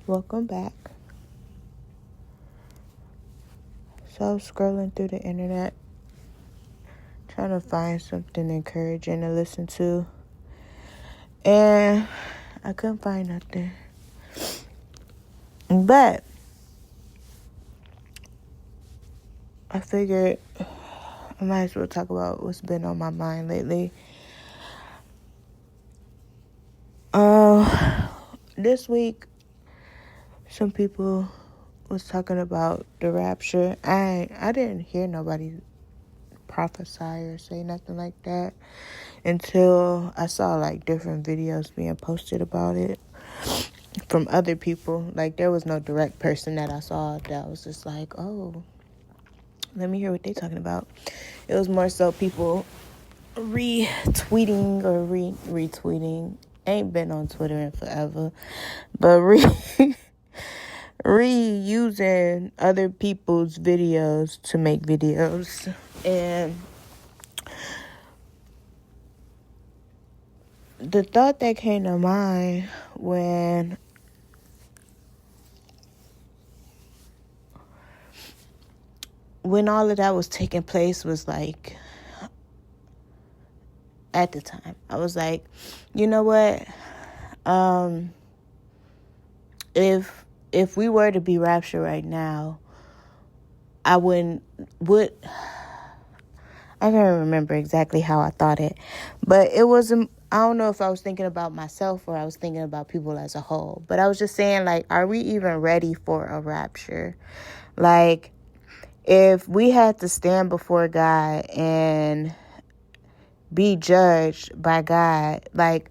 Welcome back. So I was scrolling through the internet, trying to find something encouraging to listen to, and I couldn't find nothing. But I figured I might as well talk about what's been on my mind lately. This week, some people was talking about the rapture. I didn't hear nobody prophesy or say nothing like that until I saw like different videos being posted about it from other people. Like there was no direct person that I saw that was just like, oh, let me hear what they talking about. It was more so people retweeting or retweeting. Ain't been on Twitter in forever, but reusing other people's videos to make videos. And the thought that came to mind when all of that was taking place was like, at the time, I was like, you know what? If we were to be raptured right now, I can't remember exactly how I thought it, but it wasn't, I don't know if I was thinking about myself or I was thinking about people as a whole, but I was just saying, like, are we even ready for a rapture? Like, if we had to stand before God and be judged by God, like,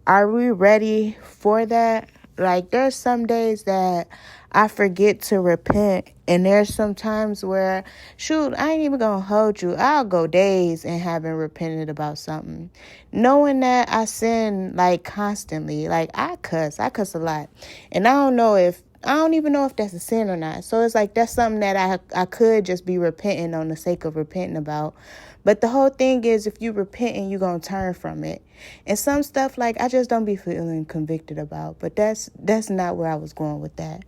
are we ready for that? Like, there's some days that I forget to repent, and there's some times where, shoot, I ain't even gonna hold you. I'll go days and haven't repented about something, knowing that I sin, like, constantly. Like, I cuss a lot, and I don't even know if that's a sin or not. So it's like, that's something that I could just be repenting on the sake of repenting about. But the whole thing is, if you repent and you're going to turn from it. And some stuff, like, I just don't be feeling convicted about. But that's not where I was going with that.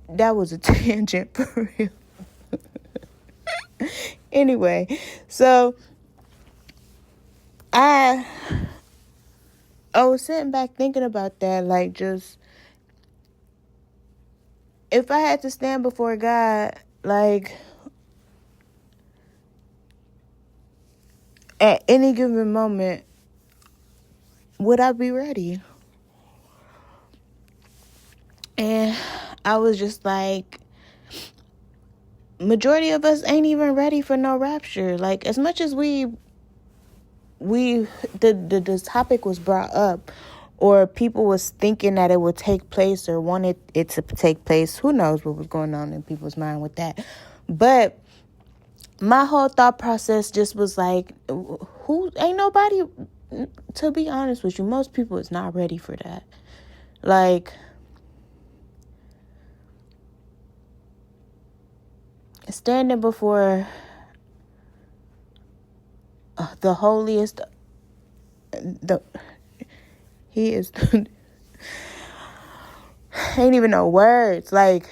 That was a tangent for real. Anyway, so I was sitting back thinking about that, like, just, if I had to stand before God, like, at any given moment, would I be ready? And I was just like, majority of us ain't even ready for no rapture. Like, as much as the topic was brought up, or people was thinking that it would take place or wanted it to take place, who knows what was going on in people's mind with that. But my whole thought process just was like, ain't nobody, to be honest with you, most people is not ready for that. Like, standing before the holiest, he is, ain't even no words. Like,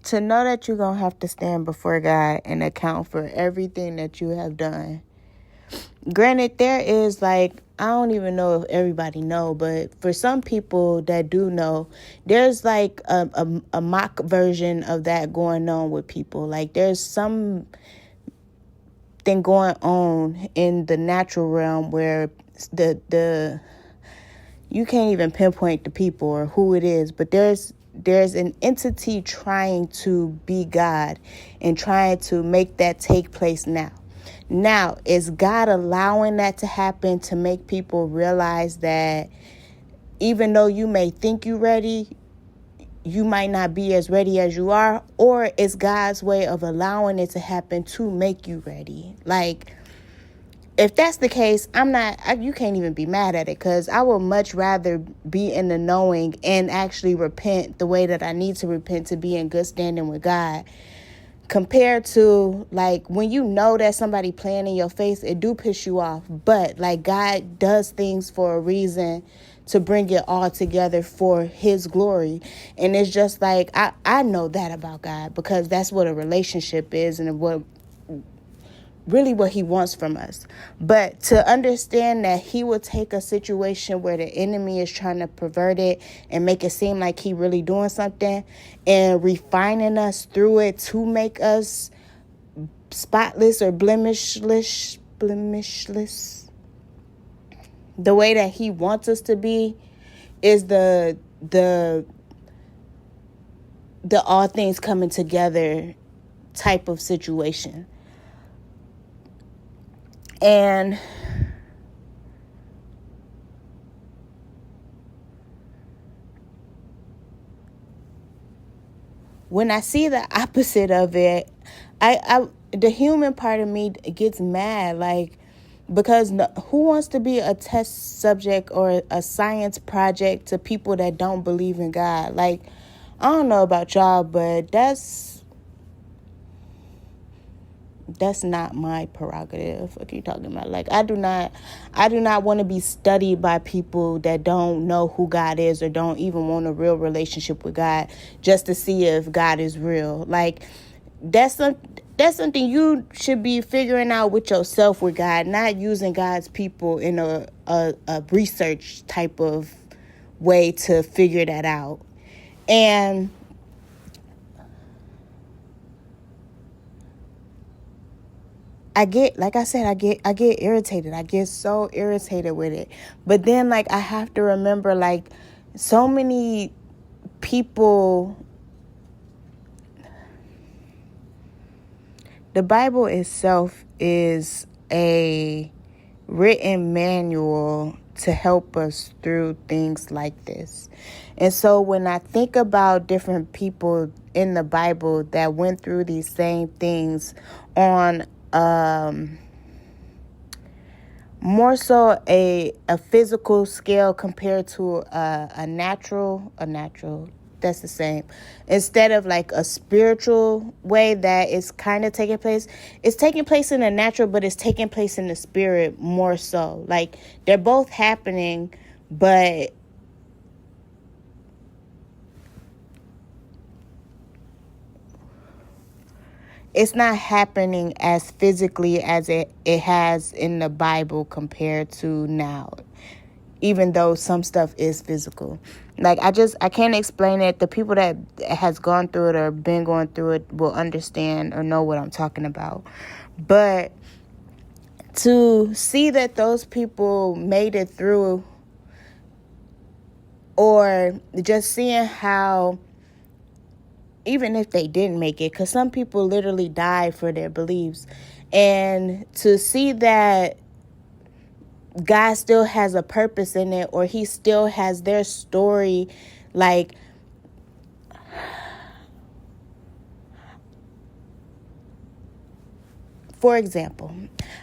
to know that you're going to have to stand before God and account for everything that you have done. Granted, there is, like, I don't even know if everybody know, but for some people that do know, there's like a mock version of that going on with people. Like, there's some thing going on in the natural realm where the you can't even pinpoint the people or who it is, but there's an entity trying to be God and trying to make that take place now. Now, is God allowing that to happen to make people realize that even though you may think you're ready, you might not be as ready as you are? Or is God's way of allowing it to happen to make you ready? Like, if that's the case, you can't even be mad at it, because I would much rather be in the knowing and actually repent the way that I need to repent to be in good standing with God, compared to like when you know that somebody playing in your face, it do piss you off. But like God does things for a reason, to bring it all together for his glory. And it's just like I know that about God, because that's what a relationship is, and what he wants from us. But to understand that he will take a situation where the enemy is trying to pervert it and make it seem like he really doing something, and refining us through it to make us spotless or blemishless, the way that he wants us to be, is the all things coming together type of situation. And when I see the opposite of it, I the human part of me gets mad, like, because who wants to be a test subject or a science project to people that don't believe in God? Like, I don't know about y'all, but that's not my prerogative. What are you talking about? Like, I do not want to be studied by people that don't know who God is, or don't even want a real relationship with God, just to see if God is real. Like, that's something you should be figuring out with yourself with God, not using God's people in a research type of way to figure that out. And I get irritated. I get so irritated with it. But then, like, I have to remember, like, so many people, the Bible itself is a written manual to help us through things like this. And so when I think about different people in the Bible that went through these same things on more so a physical scale compared to a natural, that's the same, instead of like a spiritual way that is kind of taking place. It's taking place in the natural, but it's taking place in the spirit more so. Like, they're both happening, but it's not happening as physically as it has in the Bible compared to now, even though some stuff is physical. Like, I can't explain it. The people that has gone through it or been going through it will understand or know what I'm talking about. But to see that those people made it through, or just seeing how, even if they didn't make it, because some people literally die for their beliefs, and to see that God still has a purpose in it, or he still has their story. Like, for example,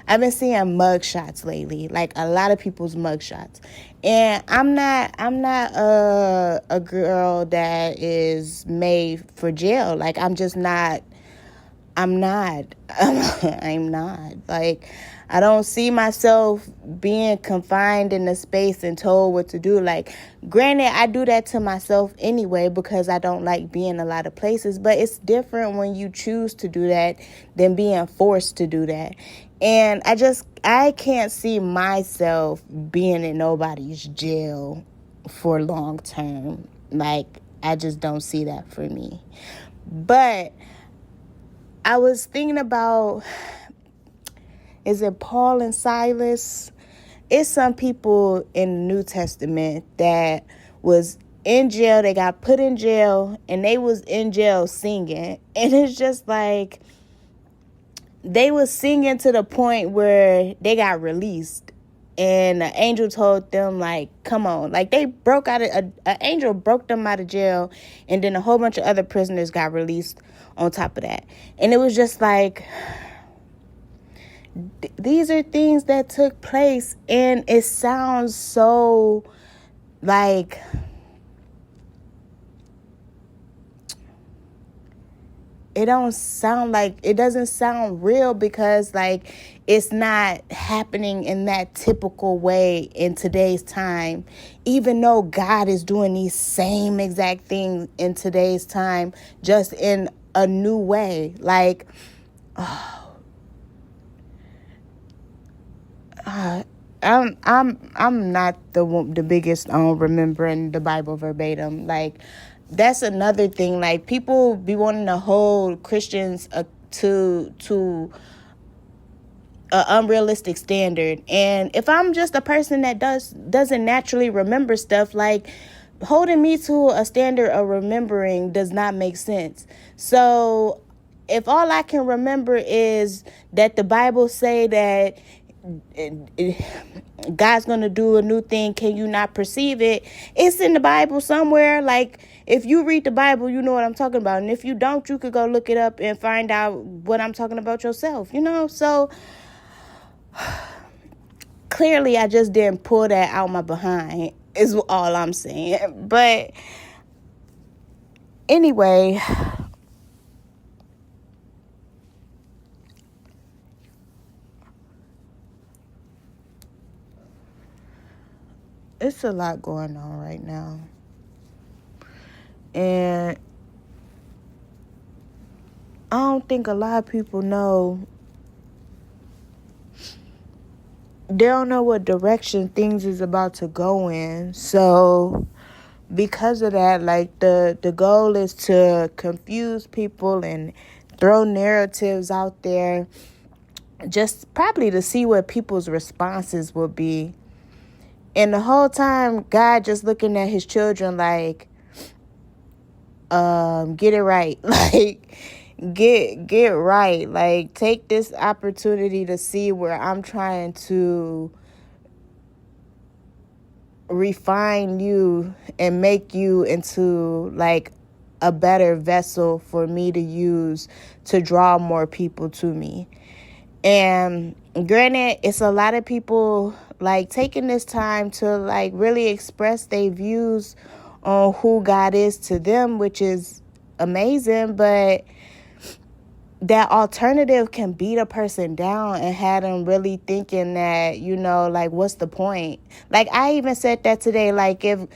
I've been seeing mugshots lately, like a lot of people's mugshots. And I'm not a girl that is made for jail. Like, I'm not. I'm not. Like, I don't see myself being confined in a space and told what to do. Like, granted, I do that to myself anyway, because I don't like being a lot of places. But it's different when you choose to do that than being forced to do that. And I can't see myself being in nobody's jail for long term. Like, I just don't see that for me. But I was thinking about, is it Paul and Silas? It's some people in the New Testament that was in jail. They got put in jail, and they was in jail singing. And it's just like, they was singing to the point where they got released. And an angel told them, like, come on. Like, they broke out, an angel broke them out of jail. And then a whole bunch of other prisoners got released on top of that. And it was just like, these are things that took place. And it sounds so, like, it doesn't sound real, because like it's not happening in that typical way in today's time, even though God is doing these same exact things in today's time, just in a new way. Like, I'm not the biggest on remembering the Bible verbatim. Like, that's another thing. Like, people be wanting to hold Christians to an unrealistic standard. And if I'm just a person that doesn't naturally remember stuff, like, holding me to a standard of remembering does not make sense. So if all I can remember is that the Bible say that God's gonna do a new thing, can you not perceive it? It's in the Bible somewhere. Like, if you read the Bible, you know what I'm talking about. And if you don't, you could go look it up and find out what I'm talking about yourself, so clearly I just didn't pull that out my behind, is all I'm saying. But anyway, it's a lot going on right now. And I don't think a lot of people know. They don't know what direction things is about to go in. So because of that, like, the goal is to confuse people and throw narratives out there, just probably to see what people's responses will be. And the whole time, God just looking at his children like, get it right. Like, get right. Like, take this opportunity to see where I'm trying to refine you and make you into, like, a better vessel for me to use to draw more people to me. And granted, it's a lot of people, like, taking this time to, like, really express their views on who God is to them, which is amazing. But that alternative can beat a person down and have them really thinking that, like, what's the point? Like, I even said that today. Like, if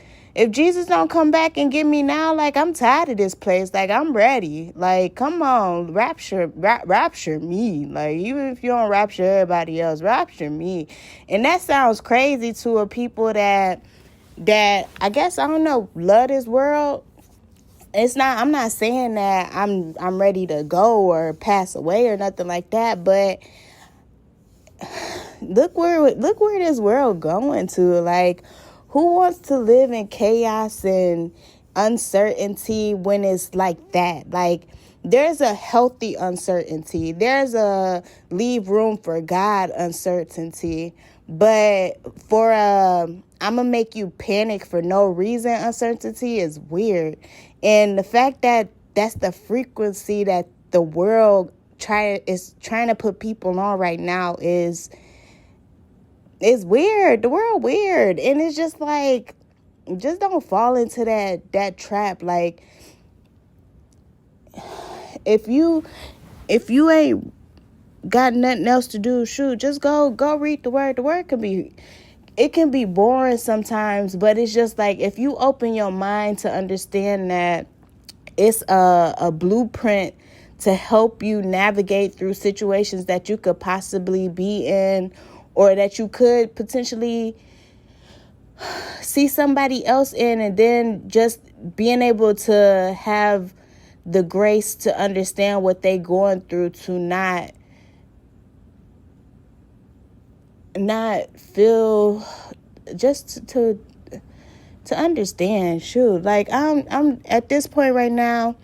Jesus don't come back and get me now, like, I'm tired of this place. Like, I'm ready. Like, come on, rapture me. Like, even if you don't rapture everybody else, rapture me. And that sounds crazy to a people that I guess, I don't know, love this world. I'm not saying that I'm ready to go or pass away or nothing like that, but look where this world going to. Like, who wants to live in chaos and uncertainty when it's like that? Like, there's a healthy uncertainty. There's a leave room for God uncertainty. But for I'm gonna make you panic for no reason uncertainty is weird. And the fact that that's the frequency that the world is trying to put people on right now is weird. The world weird. And it's just like, just don't fall into that trap. Like, if you ain't got nothing else to do, shoot, just go read the word. The word can be boring sometimes, but it's just like, if you open your mind to understand that it's a blueprint to help you navigate through situations that you could possibly be in, or that you could potentially see somebody else in, and then just being able to have the grace to understand what they going through, to not feel, just to understand. Shoot, like, I'm at this point right now,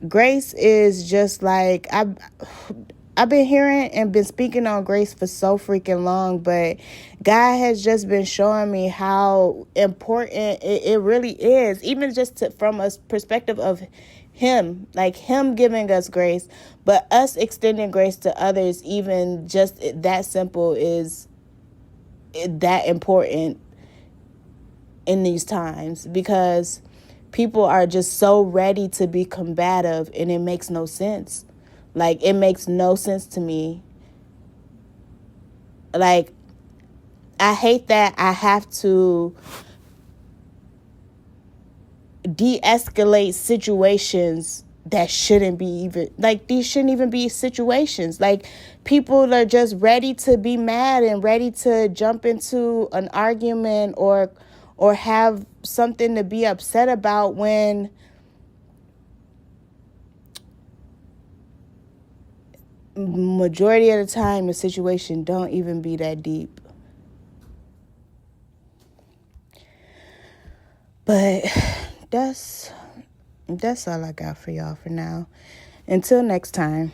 grace is just like, I've been hearing and been speaking on grace for so freaking long, but God has just been showing me how important it really is, even just from a perspective of him, like him giving us grace, but us extending grace to others, even just that simple, is that important in these times. Because people are just so ready to be combative, and it makes no sense. Like, it makes no sense to me. Like, I hate that I have to de-escalate situations that shouldn't be even, like, these shouldn't even be situations. Like, people are just ready to be mad and ready to jump into an argument or have something to be upset about, when majority of the time the situation don't even be that deep. But that's all I got for y'all for now. Until next time.